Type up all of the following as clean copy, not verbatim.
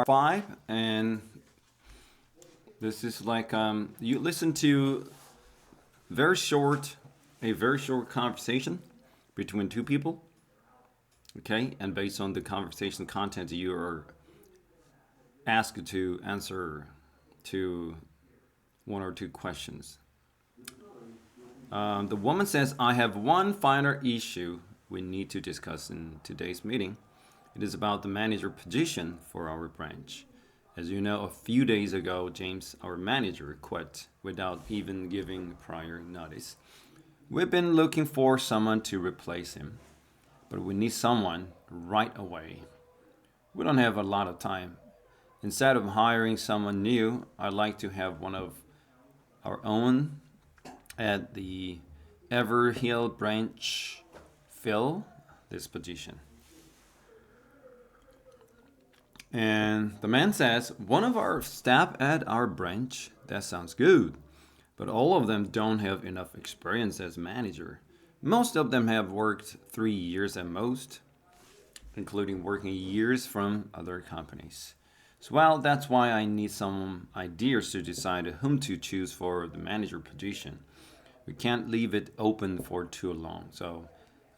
5, and this is like you listen to very short a very short conversation between two people, okay, and based on the conversation content you are asked to answer to one or two questions. The woman says, I have one final issue we need to discuss in today's meeting. It is about the manager position for our branch. As you know, a few days ago, James, our manager, quit without even giving prior notice. We've been looking for someone to replace him, but we need someone right away. We don't have a lot of time. Instead of hiring someone new, I'd like to have one of our own at the Everhill branch fill this position. And the man says, one of our staff at our branch, that sounds good. But all of them don't have enough experience as manager. Most of them have worked 3 years at most, including working years from other companies. So, well, that's why I need some ideas to decide whom to choose for the manager position. We can't leave it open for too long. So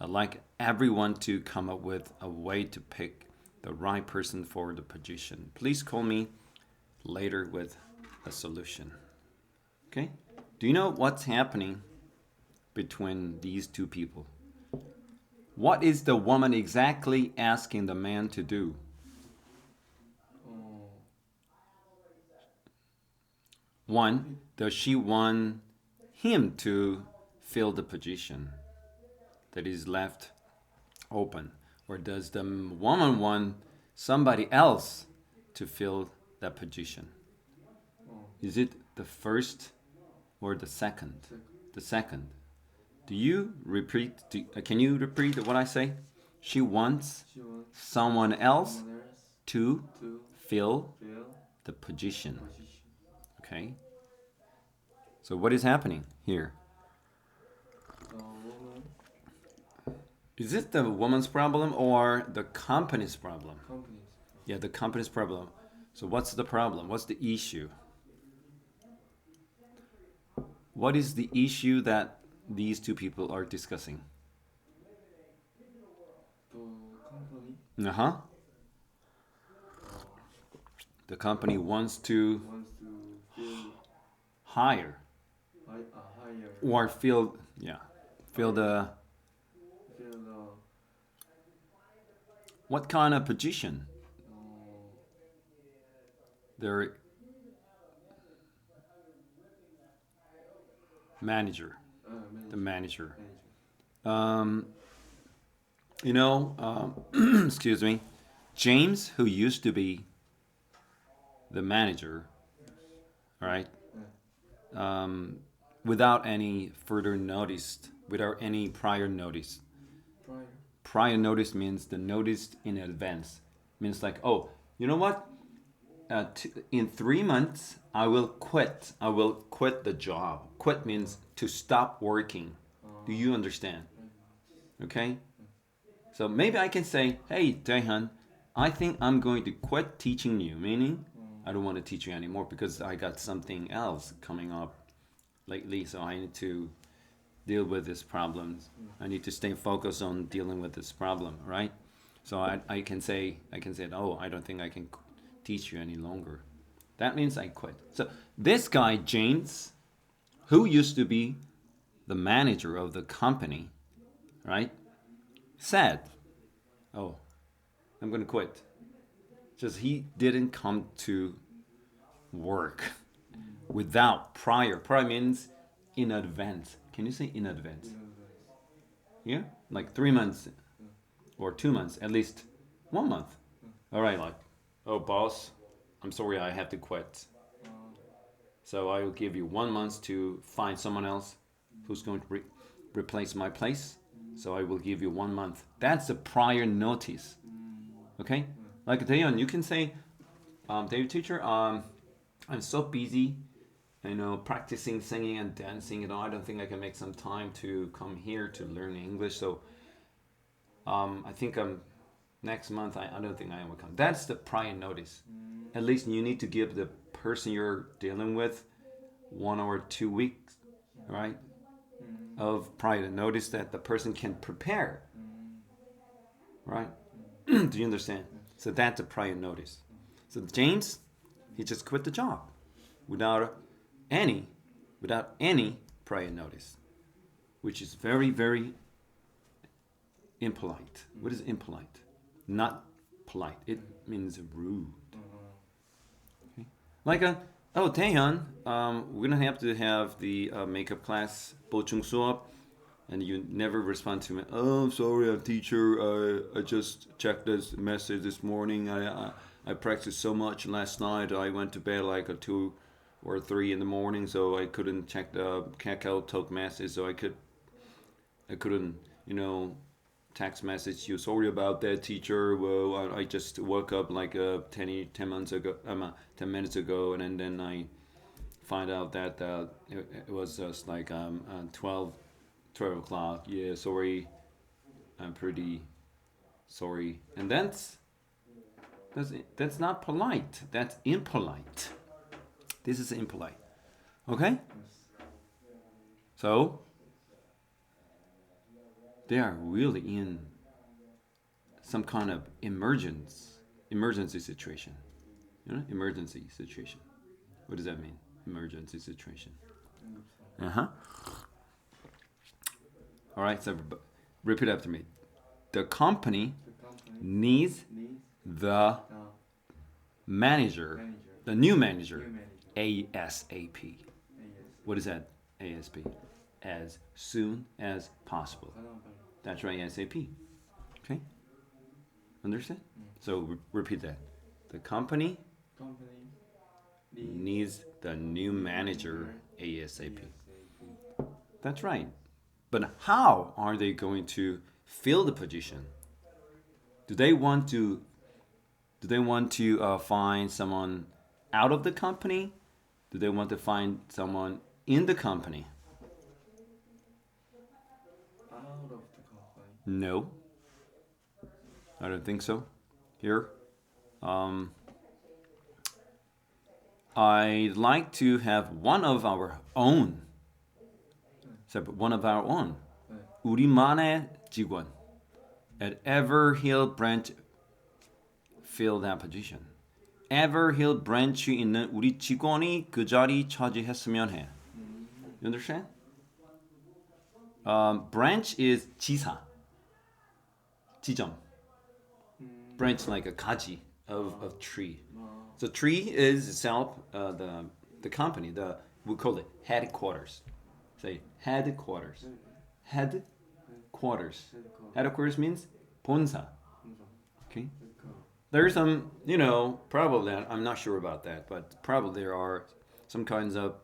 I'd like everyone to come up with a way to pick the right person for the position. Please call me later with a solution. Okay? Do you know what's happening between these two people? What is the woman exactly asking the man to do? One, does she want him to fill the position that is left open? Or does the woman want somebody else to fill that position? Is it the first or the second? The second. Do you repeat? Can you repeat what I say? She wants someone else to fill the position. Okay. So what is happening here? Is it the woman's problem or the company's problem? Yeah, the company's problem. So what's the problem? What's the issue? What is the issue that these two people are discussing? Uh-huh. The company wants to hire or fill the what kind of position? Their manager, the manager. Um, excuse me, James, who used to be the manager, right? Without any further notice, without any prior notice. Prior notice means the notice in advance. Means like, oh, you know what? In 3 months, I will quit. I will quit the job. Quit means to stop working. Do you understand? Okay? So maybe I can say, hey, Daehan, I think I'm going to quit teaching you. Meaning, I don't want to teach you anymore because I got something else coming up lately. So I need to deal with this problem. I need to stay focused on dealing with this problem, right? So I can say, oh, I don't think I can teach you any longer. That means I quit. So this guy, James, who used to be the manager of the company, right, said, oh, I'm going to quit. Just he didn't come to work without prior. Prior means in advance. Can you say in advance? Yeah? Like 3 months or 2 months, at least 1 month. All right, like, oh, boss, I'm sorry, I have to quit. So I will give you 1 month to find someone else who's going to replace my place. So I will give you 1 month. That's a prior notice. Okay? Like Daeyeon, you can say, David teacher, I'm so busy, practicing singing and dancing. I don't think I can make some time to come here to learn English. So I think next month I don't think I will come. That's the prior notice. At least you need to give the person you're dealing with 1 or 2 weeks, right, of prior notice that the person can prepare, right? Do you understand? So that's a prior notice. So James, he just quit the job without any prior notice, which is very, very impolite. What is impolite? Not polite. It means rude. Okay. Like oh, Taehyun, we're gonna have to have the makeup class 보충 수업, and you never respond to me. Oh, sorry, teacher. I just checked this message this morning. I practiced so much last night. I went to bed like at 2 or 3 in the morning, so I couldn't check the Kakao Talk message. So I couldn't, text message you. Sorry about that, teacher. Well, I just woke up like 10 months ago, 10 minutes ago, and then I find out that it was just like 12 o'clock. Yeah, sorry. I'm pretty sorry. And that's not polite. That's impolite. This is impolite. Okay? So they are really in some kind of emergency situation. Emergency situation. What does that mean? Emergency situation. Uh-huh. All right, so repeat after me. The company needs the manager, the new manager, ASAP. What is that? ASAP. As soon as possible. That's right, ASAP. Okay? Understand? So repeat that. The company needs the new manager ASAP. That's right. But how are they going to fill the position? Do they want to find someone out of the company? Do they want to find someone in the company? Out of the company. No, I don't think so. Here, I'd like to have one of our own. One of our own. 우리만의 직원. At Everhill branch, fill that position. Everhill branch에 있는 우리 직원이 그 자리 차지했으면 해. You understand? Branch is 지사. 지점. Branch like a 가지 of tree. So tree is itself the company. We call it headquarters. Say headquarters. Headquarters. Headquarters means 본사. Okay. There's some, probably, I'm not sure about that, but probably there are some kinds of,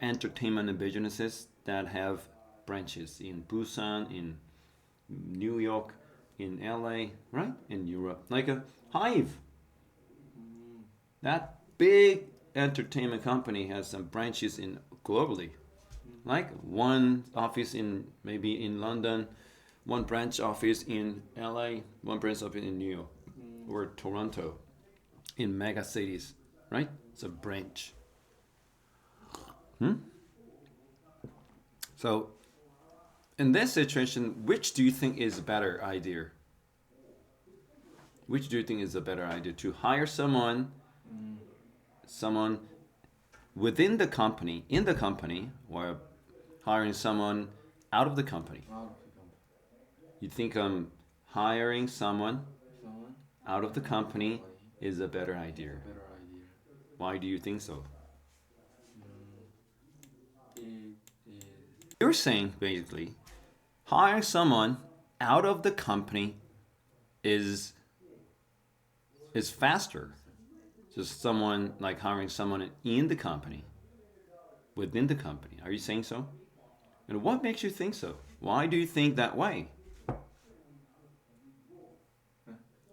entertainment businesses that have branches in Busan, in New York, in LA, right? In Europe. Like a Hive. That big entertainment company has some branches globally. Like one office maybe in London, one branch office in LA, one branch office in New York or Toronto, in mega cities, right? It's a branch. So, in this situation, which do you think is a better idea? Which do you think is a better idea? To hire someone within the company, in the company, or hiring someone out of the company? Out of the company. You think hiring someone out of the company is a better idea? Why do you think so? You're saying basically hiring someone out of the company is faster. Just someone like hiring someone in the company, within the company. Are you saying so? And what makes you think so? Why do you think that way?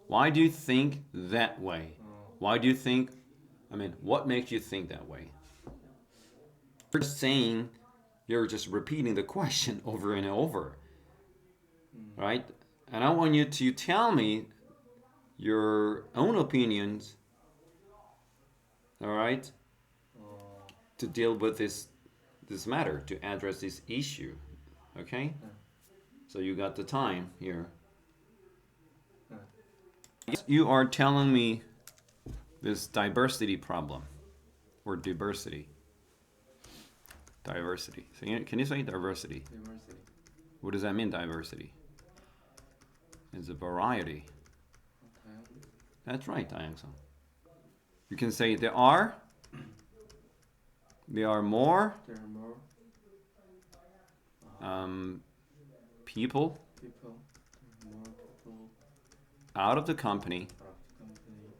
Why do you think that way? Why do you think, what makes you think that way? You're just repeating the question over and over, right? And I want you to tell me your own opinions, all right, 어, to deal with this matter, to address this issue. Okay? 네. So you got the time here. 네. You are telling me this diversity problem or diversity. Diversity. So can you say diversity? Diversity. What does that mean, diversity? It's a variety. 다양. That's right, 다양성. You can say there are more There are more people people. There are more people out of the company out of the company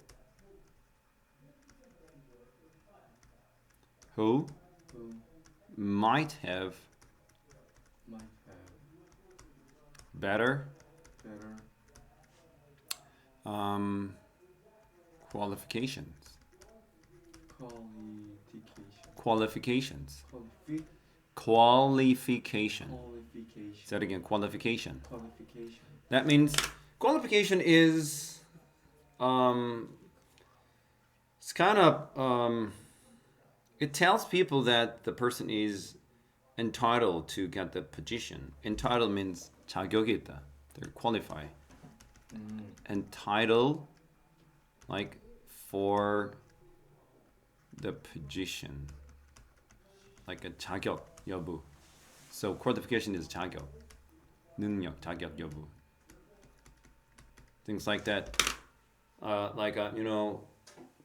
who who might have might have better better qualifications. qualification. Qualification. Qualification. Say that again. Qualification. Qualification. That means qualification is it's kind of it tells people that the person is entitled to get the position. Entitled means 자격이 있다. They're qualified. Entitled, like for the position, like a 자격 여부. So qualification is 자격, 능력, 자격 여부. Things like that.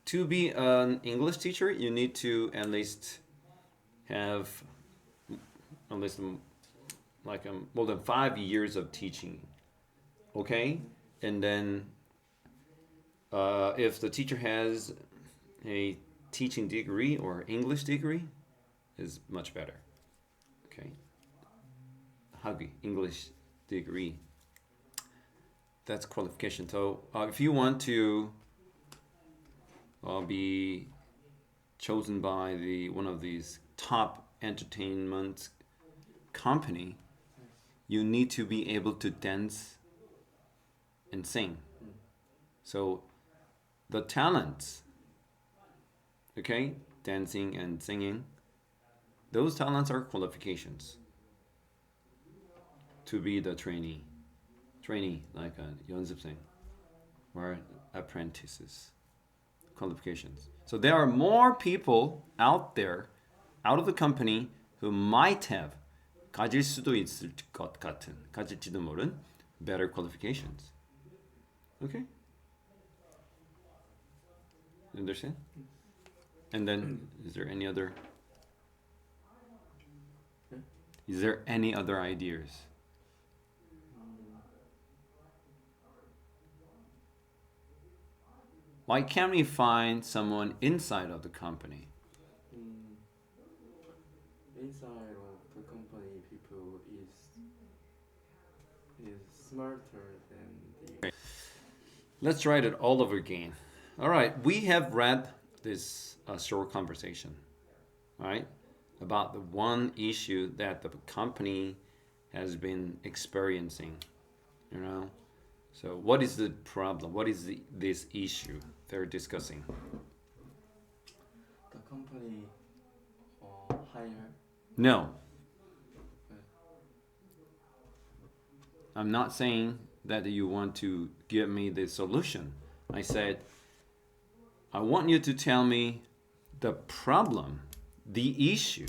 To be an English teacher, you need to at least have more than 5 years of teaching. Okay, and then if the teacher has a teaching degree or English degree, is much better. Okay, 학위, English degree. That's qualification. So if you want to be chosen by one of these top entertainment company, you need to be able to dance and sing. So the talents, okay, dancing and singing, those talents are qualifications to be the trainee like a 연습생 or apprentices. Qualifications. So there are more people out there, out of the company, who might have 가질 수도 있을 것 같은, 가질지도 모른 better qualifications. Okay? You understand? And then, is there any other ideas? Why can't we find someone inside of the company? Inside of the company, people is smarter than the. Let's write it all over again. All right, we have read this short conversation, all right, about the one issue that the company has been experiencing, you know. So what is the problem? What is this issue they're discussing? The company hire. No. I'm not saying that you want to give me the solution. I said, I want you to tell me the problem, the issue.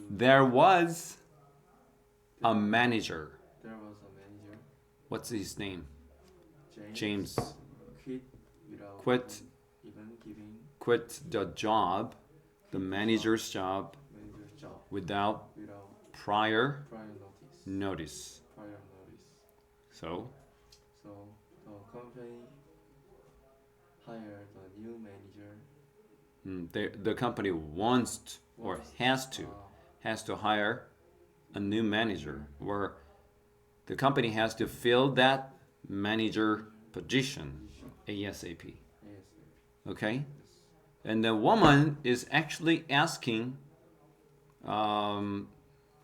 There was a manager. There was a manager. What's his name? James. Quit even giving. Quit the job, the manager's job, without prior notice. So the company hired a new manager. The company wants or has to hire a new manager, where the company has to fill that manager position ASAP. Okay? And the woman is actually asking the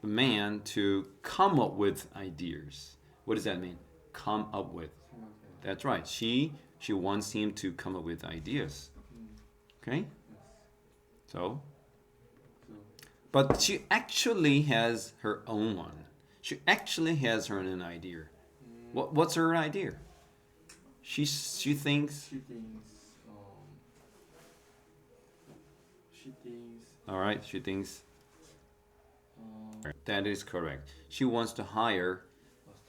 man to come up with ideas. What does that mean? Come up with. 생각해. That's right. She wants him to come up with ideas. Okay? So, So but she actually has her own one. She actually has her own idea. What's her idea? She thinks. she thinks All right. She thinks that is correct. She wants to hire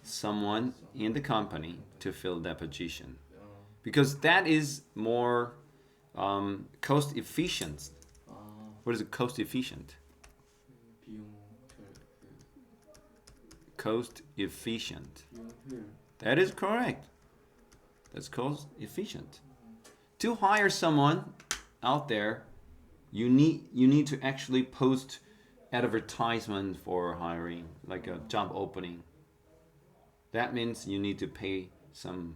someone in the company to fill that position because that is more cost efficient. What is it? Cost efficient. 비용 Cost efficient. 비용 효율. That is correct. That's cost efficient. To hire someone out there, you need to actually post advertisement for hiring, like a job opening. That means you need to pay some,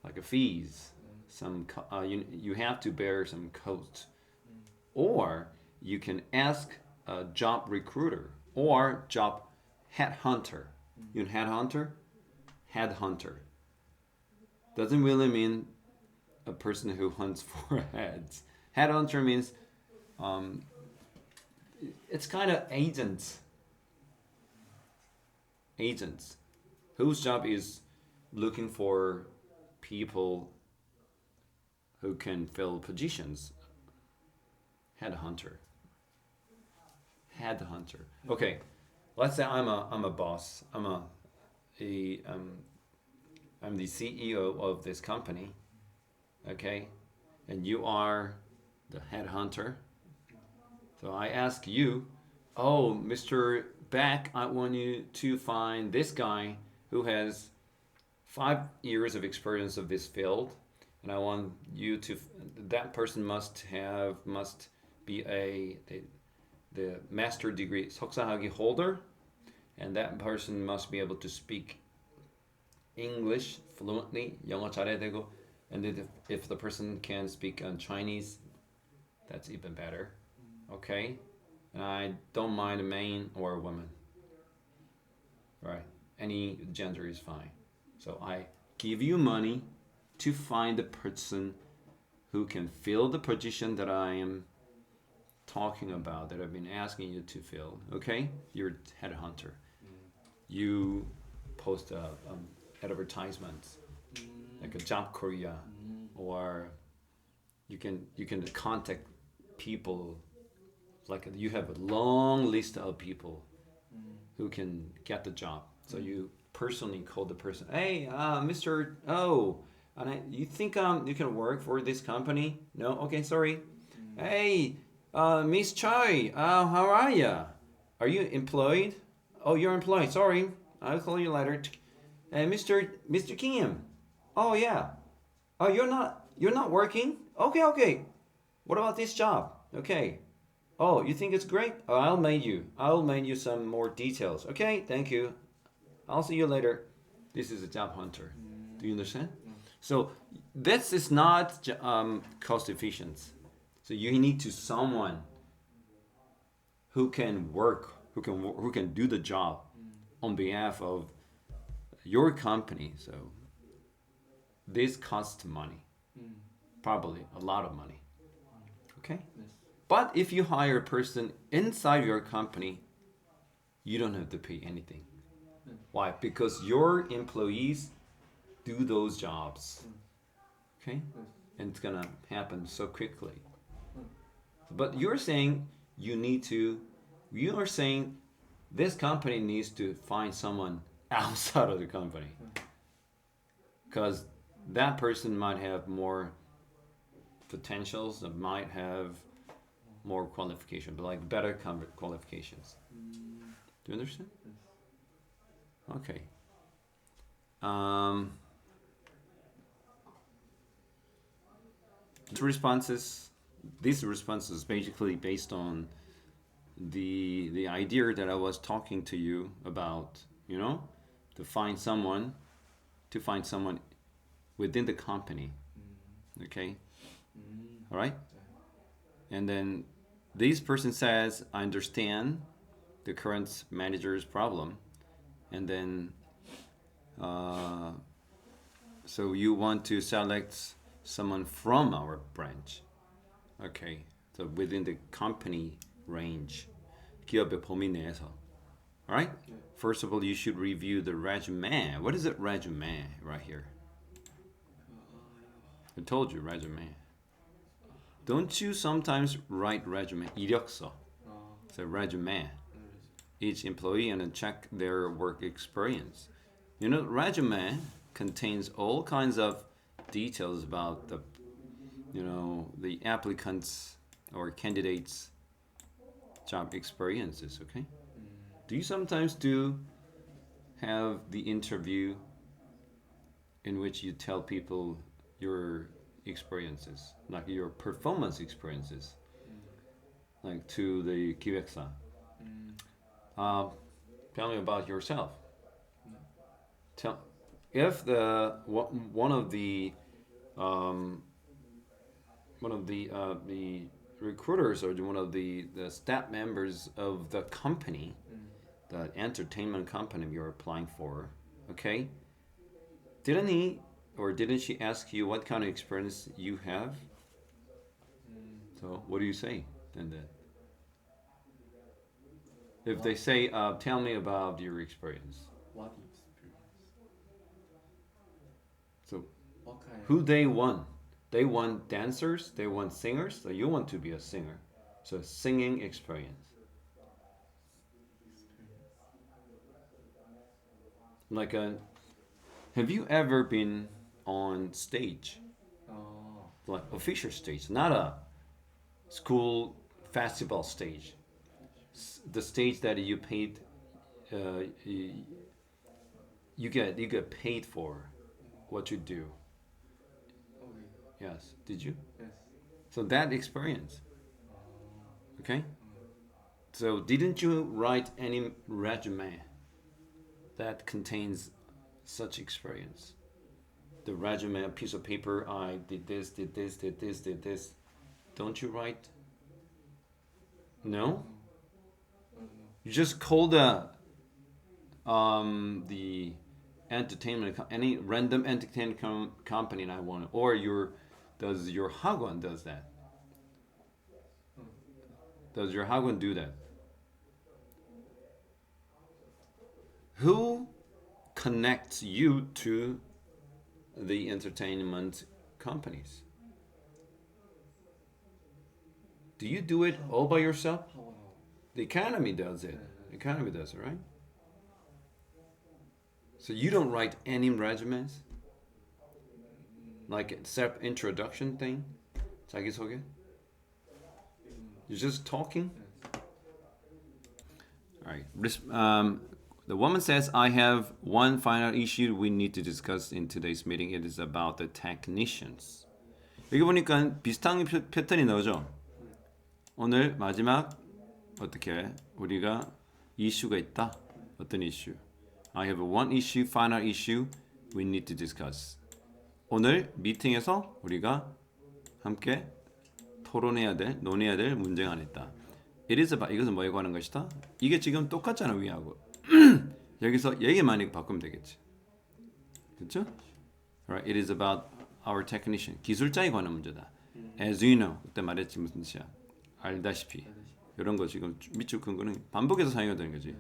like a fees. You have to bear some cost, or you can ask a job recruiter or job headhunter. You know headhunter doesn't really mean a person who hunts for heads. Headhunter means it's kind of agents whose job is looking for people who can fill positions. Headhunter. Okay, let's say I'm a boss. I'm the CEO of this company. Okay, and you are the headhunter. So I ask you, oh, Mr. Beck, I want you to find this guy who has 5 years of experience of this field, and I want you to. That person must be the master degree 석사학위 holder, and that person must be able to speak English fluently. 영어 잘해야 되고, and then if the person can speak Chinese, that's even better. Okay, and I don't mind a man or a woman. Right, any gender is fine. So I give you money to find the person who can fill the position that I am talking about, that I've been asking you to fill. Okay, you're a headhunter. You post advertisements like a Job Korea, or you can contact people. Like you have a long list of people who can get the job. So you personally call the person. Hey, Mr. Oh, you think you can work for this company? No. Okay, sorry. Hey, Miss Choi. How are ya? Are you employed? Oh, you're employed. Sorry, I'll call you later. Hey, Mr. Kim. Oh yeah. Oh, you're not working? Okay. What about this job? Okay. Oh, you think it's great? Oh, I'll mail you some more details. Okay, thank you. I'll see you later. This is a job hunter. Do you understand? So this is not cost efficient. So you need to someone who can work, who can do the job on behalf of your company. So this costs money, probably a lot of money. Okay. Yes. But if you hire a person inside your company, you don't have to pay anything. Why? Because your employees do those jobs. Okay? And it's gonna happen so quickly. But you're saying you are saying this company needs to find someone outside of the company. Because that person might have more potentials, and might have more qualification, but like better qualifications. Do you understand? Okay. These responses basically based on the idea that I was talking to you about, to find someone within the company. Okay? All right? And then this person says, I understand the current manager's problem. And then So you want to select someone from our branch. Okay. So within the company range. 기업의 범위 내에서. Alright? First of all, you should review the resume. What is it, resume, right here? I told you, resume. Don't you sometimes write resume? 이력서. So resume. Each employee and then check their work experience. You know, resume contains all kinds of details about the, the applicants or candidates' job experiences. Okay. Do you sometimes have the interview in which you tell people your experiences, like your performance experiences, like to the 기획사? Tell me about yourself. Tell if one of the recruiters or one of the staff members of the company, the entertainment company you're applying for, okay? Didn't he or didn't she ask you what kind of experience you have? So what do you say then? If they say, tell me about your experience. What experience? So What kind? who they want? They want dancers, they want singers, so you want to be a singer. So singing experience. Like have you ever been on stage? Like official stage, not a school festival stage. The stage that you paid, you get paid for what you do. Okay. Yes. Did you? Yes. So that experience. Okay. So didn't you write any resume that contains such experience? The resume, a piece of paper. I did this, did this, did this, did this. Don't you write? No. You just call the entertainment any random entertainment company and I want, or your 학원 does that? Does your 학원 do that? Who connects you to the entertainment companies? Do you do it all by yourself? The economy does it. The economy does it, right? So you don't write any resumes? Like a self-introduction thing? 자기소개? You're just talking? Alright. The woman says, I have one final issue we need to discuss in today's meeting. It is about the technicians. 여기 보니까 비슷한 패턴이 나오죠? 오늘 마지막 어떻게 우리가 이슈가 있다. 어떤 이슈? I have one issue, final issue we need to discuss. 오늘 미팅에서 우리가 함께 토론해야 될, 논해야 될 문제가 하나 있다. It is about, 이것은 뭐에 관한 것이다? 이게 지금 똑같잖아, 위하고. 여기서 얘기만 바꾸면 되겠지. 그렇죠? Right, it is about our technician. 기술자에 관한 문제다. As you know, 그때 말했지 무슨 뜻이야? 알다시피. 이런 거 지금 밑줄 큰 거는 반복해서 사용해야 되는 거지.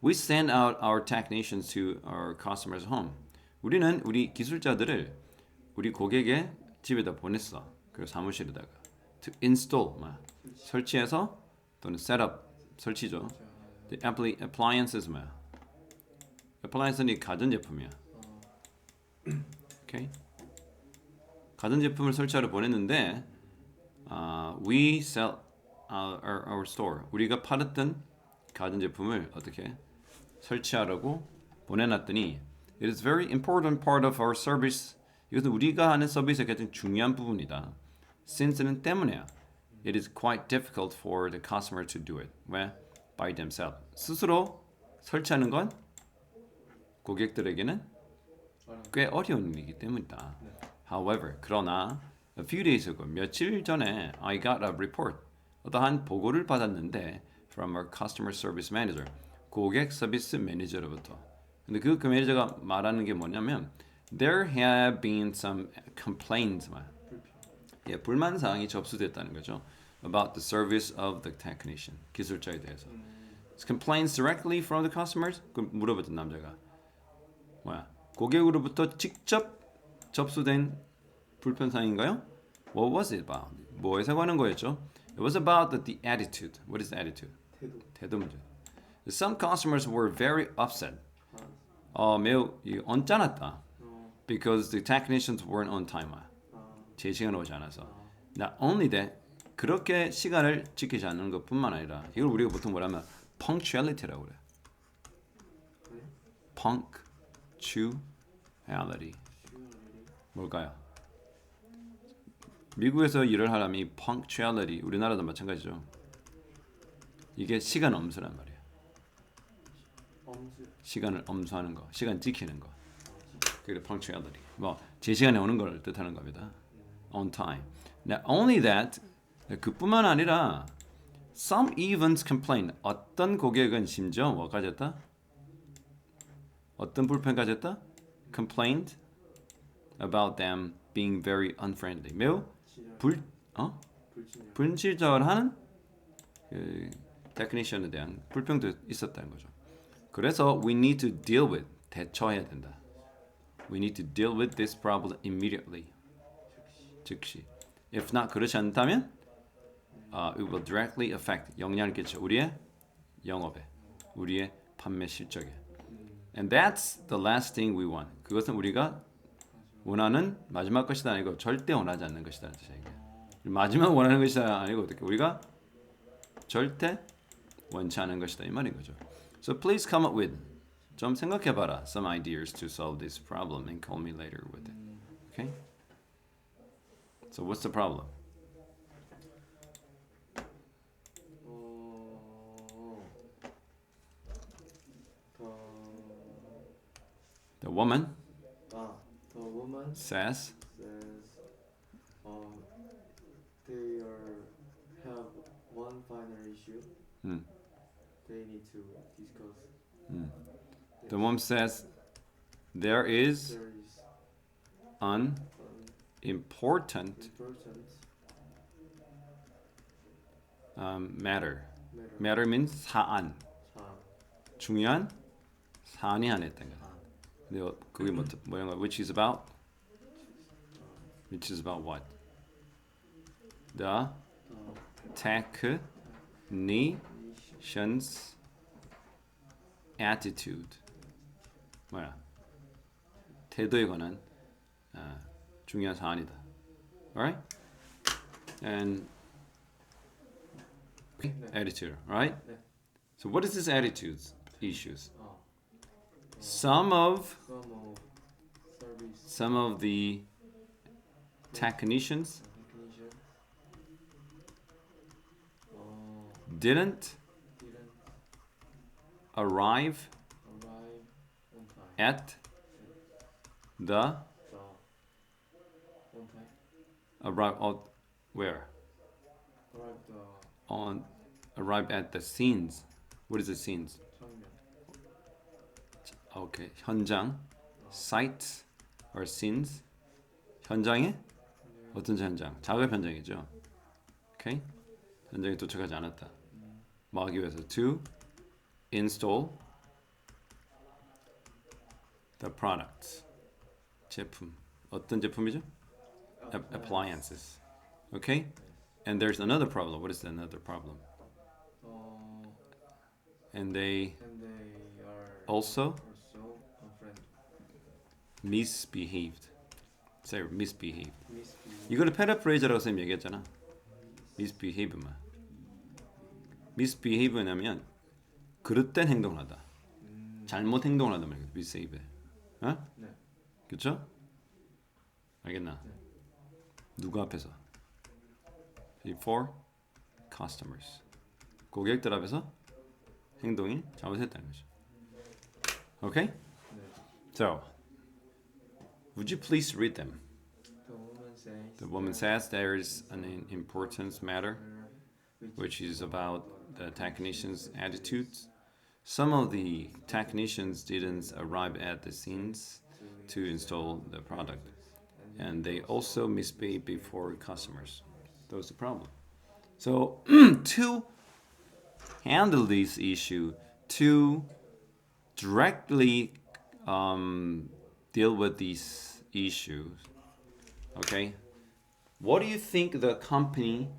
We send out our technicians to our customers' home. 우리는 우리 기술자들을 우리 고객의 집에다 보냈어. 그 사무실에다가. To install, 설치해서 또는 setup, 설치죠. The appliances 뭐야? appliance는 가전제품이야. Okay? 가전제품을 설치하러 보냈는데 we sell our store. 우리가 팔았던 가전제품을 어떻게 설치하라고 보내놨더니 It is very important part of our service. 이것은 우리가 하는 서비스의 가장 중요한 부분이다. Since는 때문에야. It is quite difficult for the customer to do it. 왜? By themselves. 스스로 설치하는 건 고객들에게는 꽤 어려운 일이기 때문이다. However, 그러나 a few days ago, 며칠 전에 I got a report. 어떠한 보고를 받았는데 from our customer service manager. 고객 서비스 매니저로부터. 근데 그 매니저가 말하는 게 뭐냐면 there have been some complaints. 예, 불만 사항이 접수됐다는 거죠. About the service of the technician. 기술자에 대해서. Complaints directly from the customers? 그 물어봤던 남자가 뭐야? 고객으로부터 직접 접수된 불편 사항인가요? What was it about? 뭐에서 관한 거였죠? It was about the attitude. What is attitude? 태도 문제. Some customers were very upset. 매우 언짢았다. Because the technicians weren't on time. 제 시간에 오지 않아서. Not only that, 그렇게 시간을 지키지 않는 것뿐만 아니라 이걸 우리가 보통 뭐라면 punctuality라고 그래. punctuality. 뭘까요? 미국에서 일을 하려면 punctuality, 우리나라도 마찬가지죠. 이게 시간 엄수란 말이에요. 시간을 엄수하는 거, 시간 지키는 거. 그게 punctuality. 제 시간에 오는 걸 뜻하는 겁니다. On time. Not only that, 그뿐만 아니라 some even complained. 어떤 고객은 심지어 뭐 가졌다? 어떤 불편 가졌다? Complained about them being very unfriendly. 매우 불친절한 그 테크니션에 대한 불평도 있었다는 거죠. 그래서 we need to deal with, 대처해야 된다. We need to deal with this problem immediately. 즉시. If not, 그렇지 않다면 it will directly affect, 영향을 끼쳐 우리의 영업에, 우리의 판매 실적에. And that's the last thing we want. 그것은 우리가 원하는 마지막 것이다 아니고 절대 원하지 않는 것이다. 마지막 원하는 것이다 아니고 어떻게 우리가 절대 원치 않은 것이다 이 말인 거죠. So please come up with, 좀 생각해봐라, some ideas to solve this problem and call me later with it. Okay? So what's the problem? The woman says they have one final issue. They need to discuss. The woman says there is an important matter. Matter means 사안. 중요한 사안이 안에 있다는 거. 근데 그게 뭐야? Which is about what? The technician's attitude. 뭐야? 태도에 관한 중요한 사안이다. Alright? And attitude, right? So what is this attitudes issues? Some of the technicians didn't arrive at the arrived at the scenes. What is the scenes? Okay, 현장, sites or scenes. 현장에 어떤 현장? 작업 현장이죠. Okay, 현장에 도착하지 않았다. 뭐 하기 위해서? To install the products. 제품. 어떤 제품이죠? Appliances. Okay, and there's another problem. What is another problem? And they are also misbehaved. Say misbehaved. 이거를 paraphrasera고 선생님 얘기했잖아. misbehave만. misbehave냐면 그릇된 행동을 하다. 잘못 행동을 하다 말이야. misbehave. 어? 네. 그렇죠? 알겠나? 네. 누구 앞에서? Before customers. 고객들 앞에서 행동이 잘못했다는 거죠. Okay? 네. So, would you please read them? The woman says there is an important matter, which is about the technician's attitudes. some of the technicians didn't arrive at the scenes to install the product, and they also misbehaved before customers. That was the problem. So to handle this issue, to directly deal with these issues, okay, what do you think the company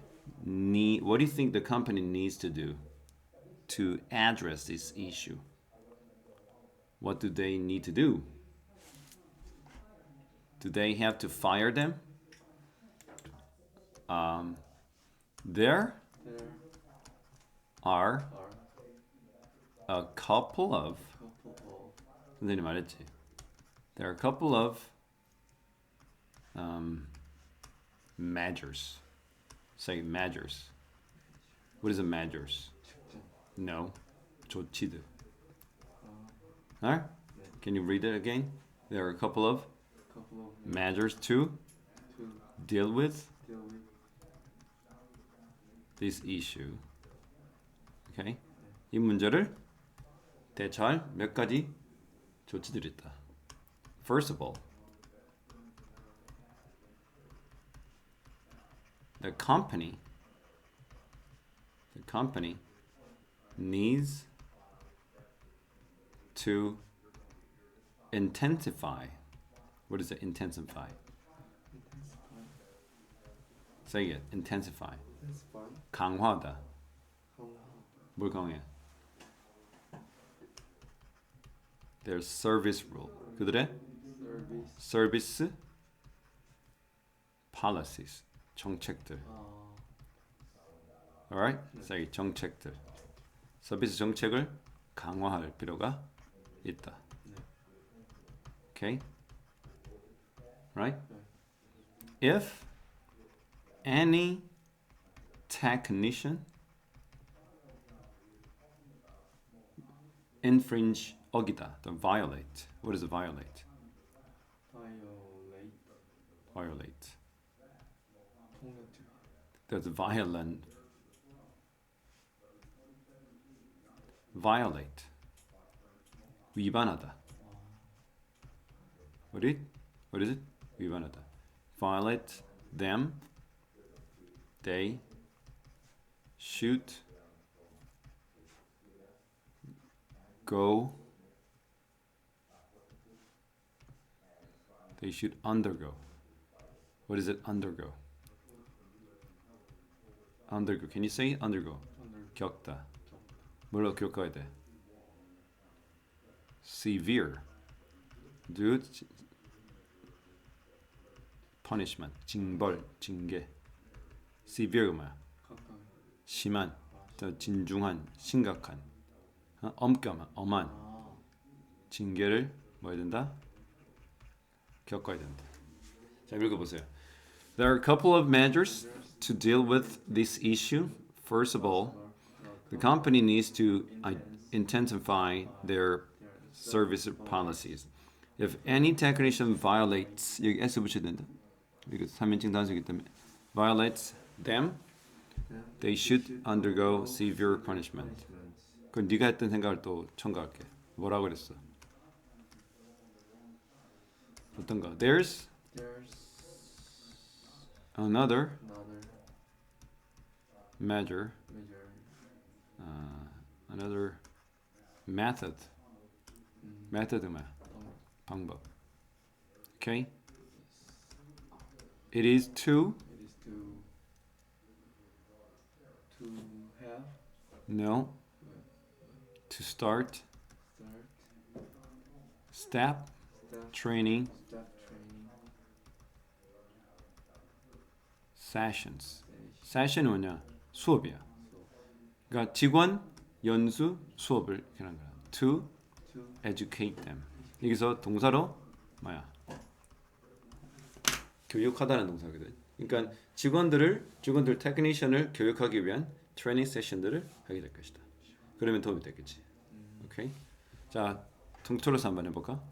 needs to do to address this issue? What do they need to do? Do they have to fire them? There There are are a couple of couple of 선생님 말했지. There are a couple of measures. Say measures. What is a measures? No. 조치들. Alright? Can you read it again? There are a couple of measures to deal with deal with this issue. Okay? 이 문제를 대처할 몇 가지 조치들이 있다. First of all, the company needs to intensify. What is it? Intensify. Say it. Intensify. 강화하다. 뭘 강화해? Their service rule. 그들의 service policies. 정책들. Alright? Say 정책들. 서비스 정책을 강화할 필요가 있다. Okay? Right? If any technician infringe 어기다, the violate. What is a violate? Violate. That's violent. Violate. 위반하다. What is it? 위반하다. Violate them. They should go. They should undergo. What is it? Undergo. Undergo. Can you say undergo? 겪다. 뭘로 겪어야 돼? Severe. Do punishment. 징벌, 징계. Severe 뭐야? 심한, 진중한, 심각한, 엄격한, 엄한 징계를 뭐 해야 된다? 겪어야 된다. 자, 읽어보세요. There are a couple of measures to deal with this issue. First of all, the company needs to intensify their service policies. If any technician violates, 여기 S 붙여야 된다. 이거 3인칭 단수이기 때문에 violates them, they should undergo severe punishment. 그건 네가 했던 생각을 또 첨가할게. 뭐라고 그랬어? 어떤 거? There's another measure, another method. Method 뭐야? 방법. Okay? It is to have no to start step training sessions. Session은 뭐냐? 수업이야. 그러니까 직원 연수 수업을 이렇게 하는 거야. To educate them. 여기서 동사로 뭐야? 교육하다는 동사거든. 그러니까 직원들 테크니션을 교육하기 위한 트레이닝 세션들을 하게 될 것이다. 그러면 도움이 되겠지. 오케이? 자, 통틀어서 한번 해볼까?